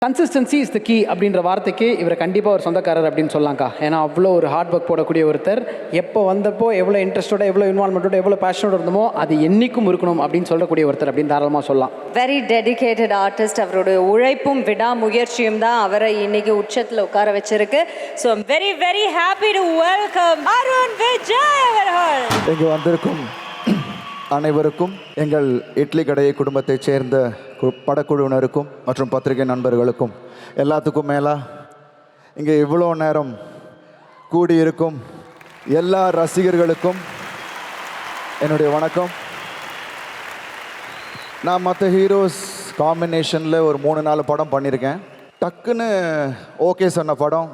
Consistency is the key அப்படின்ற வார்த்தைக்கு இவரை கண்டிப்பாக ஒரு சொந்தக்காரர் அப்படின்னு சொல்லலாம்க்கா. ஏன்னா அவ்வளோ ஒரு ஹார்ட் ஒர்க் போடக்கூடிய ஒருத்தர். எப்போ வந்தப்போ எவ்வளோ இன்ட்ரெஸ்ட்டோட எவ்வளோ இன்வால்மெண்ட்டோட எவ்வளோ பேஷனோட இருந்தமோ அது என்னைக்கும் இருக்கணும் அப்படின்னு சொல்லக்கூடிய ஒருத்தர் அப்படின்னு தாராளமாக சொல்லலாம். Very dedicated artist. அவருடைய உழைப்பும் விடாமுயற்சியும் தான் அவரை இன்னைக்கு உச்சத்தில் உட்கார வச்சிருக்கு. So very very happy to welcome Arun Vijay அவர்கள். இங்கு வந்திருக்கும் அனைவருக்கும், எங்கள் இட்லி கடை குடும்பத்தைச் சேர்ந்த படக்குழுவினருக்கும் மற்றும் பத்திரிகை நண்பர்களுக்கும், எல்லாத்துக்கும் மேலா இங்கே இவ்வளோ நேரம் கூடியிருக்கும் எல்லா ரசிகர்களுக்கும் என்னுடைய வணக்கம். நான் மற்ற ஹீரோஸ் காம்பினேஷனில் ஒரு 3-4 படம் பண்ணியிருக்கேன். டக்குன்னு ஓகே சொன்ன படம்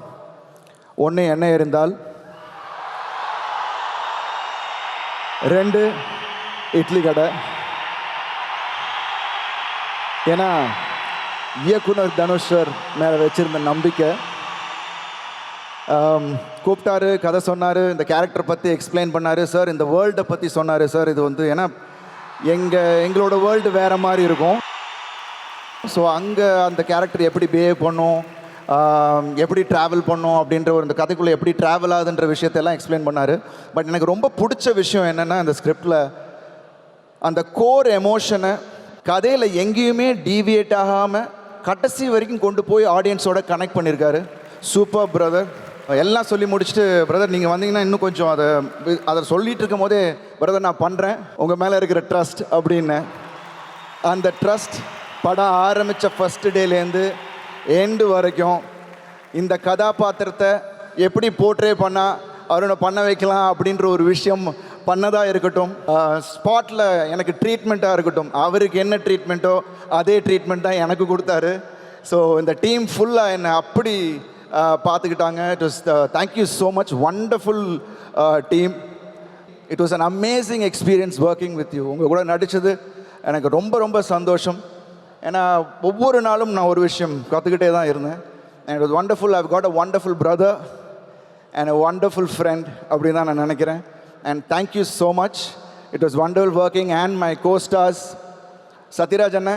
ஒன்று என்ன இருந்தால், 2 இட்லி கடை. ஏன்னா இயக்குனர் தனுஷ் சார் மேலே வச்சுருந்த நம்பிக்கை. கூப்பிட்டாரு, கதை சொன்னார், இந்த கேரக்டர் பற்றி எக்ஸ்பிளைன் பண்ணார் சார், இந்த வேர்ல்டை பற்றி சொன்னார் சார். இது வந்து ஏன்னா எங்களோட வேர்ல்டு வேறு மாதிரி இருக்கும். ஸோ அங்கே அந்த கேரக்டர் எப்படி பிஹேவ் பண்ணும், எப்படி ட்ராவல் பண்ணும் அப்படின்ற ஒரு இந்த கதைக்குள்ளே எப்படி ட்ராவல் ஆகுதுன்ற விஷயத்தெல்லாம் எக்ஸ்பிளைன் பண்ணார். பட் எனக்கு ரொம்ப பிடிச்ச விஷயம் என்னென்னா, அந்த ஸ்கிரிப்டில் அந்த கோர் எமோஷனை கதையில் எங்கேயுமே டீவியேட் ஆகாமல் கடைசி வரைக்கும் கொண்டு போய் ஆடியன்ஸோட கனெக்ட் பண்ணியிருக்காரு. Super brother. எல்லாம் சொல்லி முடிச்சுட்டு, பிரதர் நீங்கள் வந்தீங்கன்னா இன்னும் கொஞ்சம் அதை சொல்லிகிட்டு இருக்கும் போதே, பிரதர் நான் பண்ணுறேன், உங்கள் மேலே இருக்கிற ட்ரஸ்ட் அப்படின்னு. அந்த ட்ரஸ்ட் படம் ஆரம்பித்த ஃபஸ்ட்டு டேலேருந்து எண்டு வரைக்கும் இந்த கதாபாத்திரத்தை எப்படி போர்ட்ரே பண்ணால் அவரை பண்ண வைக்கலாம் அப்படின்ற ஒரு விஷயம் பண்ணதாக இருக்கட்டும், ஸ்பாட்டில் எனக்கு ட்ரீட்மெண்ட்டாக இருக்கட்டும், அவருக்கு என்ன ட்ரீட்மெண்ட்டோ அதே ட்ரீட்மெண்ட் தான் எனக்கு கொடுத்தாரு. ஸோ இந்த டீம் ஃபுல்லாக என்னை அப்படி பார்த்துக்கிட்டாங்க. It was thank you so much, wonderful team. It was an amazing experience working with you. உங்கள் கூட நடித்தது எனக்கு ரொம்ப ரொம்ப சந்தோஷம். ஏன்னா ஒவ்வொரு நாளும் நான் ஒரு விஷயம் கற்றுக்கிட்டே தான் இருந்தேன். And it was wonderful. I've got a wonderful brother and a wonderful friend அப்படின்னு தான் நான் நினைக்கிறேன். And thank you so much. It was wonderful working, and my co-stars Sathiraj Anna,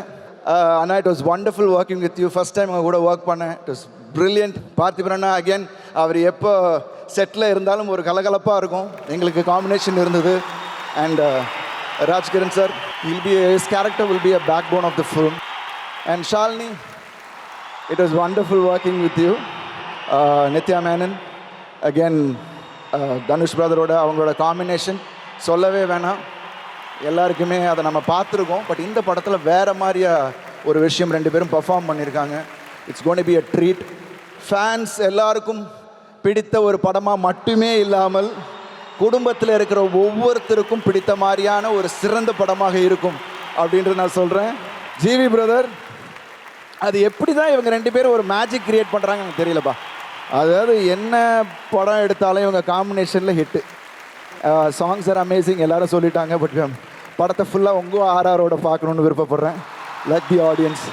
Anna, it was wonderful working with you. First time I would work பண்ணேன். It was brilliant. Parthiban Anna again, அவர் எப்போ settle இருந்தாலும் ஒரு கலகலப்பாக இருக்கும். எங்களுக்கு combination இருந்தது. And Rajkiran sir, his character will be a backbone of the film. And Shalini, it was wonderful working with you. Nithya Menon, again, Dhanush பிரதரோட அவங்களோட combination சொல்லவே வேணாம். எல்லாருக்குமே அதை நம்ம பார்த்துருக்கோம். பட் இந்த படத்தில் வேறு மாதிரியா ஒரு விஷயம் 2 பேரும் பர்ஃபார்ம் பண்ணியிருக்காங்க. It's gonna be a treat. Fans எல்லாருக்கும் பிடித்த ஒரு படமாக மட்டுமே இல்லாமல் குடும்பத்தில் இருக்கிற ஒவ்வொருத்தருக்கும் பிடித்த மாதிரியான ஒரு சிறந்த படமாக இருக்கும் அப்படின்ட்டு நான் சொல்கிறேன். ஜிவி பிரதர், அது எப்படி தான் இவங்க 2 பேரும் ஒரு மேஜிக் கிரியேட் பண்ணுறாங்கன்னு எனக்கு தெரியலப்பா. அதாவது என்ன படம் எடுத்தாலும் இவங்க காம்பினேஷனில் ஹிட்டு. சாங்ஸ் ஆர் அமேசிங் எல்லாரும் சொல்லிட்டாங்க. பட் படத்தை ஃபுல்லாக உங்கள் ஆர்ஆரோட பார்க்கணுன்னு விருப்பப்படுறேன். Let the audience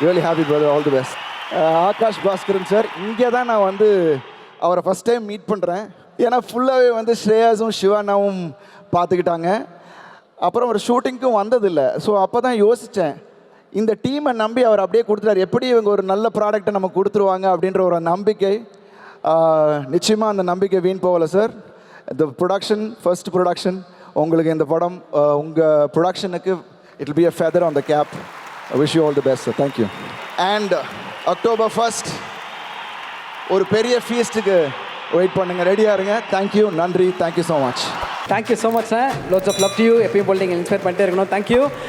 really happy brother, all the best. Akash Bhaskaran sir, இங்கே தான் நான் வந்து அவரை ஃபஸ்ட் டைம் மீட் பண்ணுறேன். ஏன்னா ஃபுல்லாகவே வந்து ஸ்ரேயாஸும் சிவானாவும் பார்த்துக்கிட்டாங்க. அப்புறம் ஒரு ஷூட்டிங்க்கும் வந்ததில்லை. ஸோ அப்போ தான் யோசித்தேன், இந்த டீமை நம்பி அவர் அப்படியே கொடுத்துட்டார், எப்படி இவங்க ஒரு நல்ல ப்ராடக்டை நம்ம கொடுத்துருவாங்க அப்படின்ற ஒரு நம்பிக்கை. நிச்சயமாக அந்த நம்பிக்கை வீண் போகலை சார். இந்த ப்ரொடக்ஷன், ஃபர்ஸ்ட் ப்ரொடக்ஷன், உங்களுக்கு இந்த படம் உங்கள் ப்ரொடக்ஷனுக்கு it will be a feather on the cap. Wish you all the best sir. Thank you. And October 1 ஒரு பெரிய ஃபீஸ்ட்டுக்கு வெயிட் பண்ணுங்கள், ரெடியாக இருங்க. தேங்க்யூ, நன்றி, thank you so much. Thank you so much sir. Lots of love to you. எப்பயும் போல் நீங்கள் inspire பண்ணிட்டே இருக்கணும். தேங்க்யூ.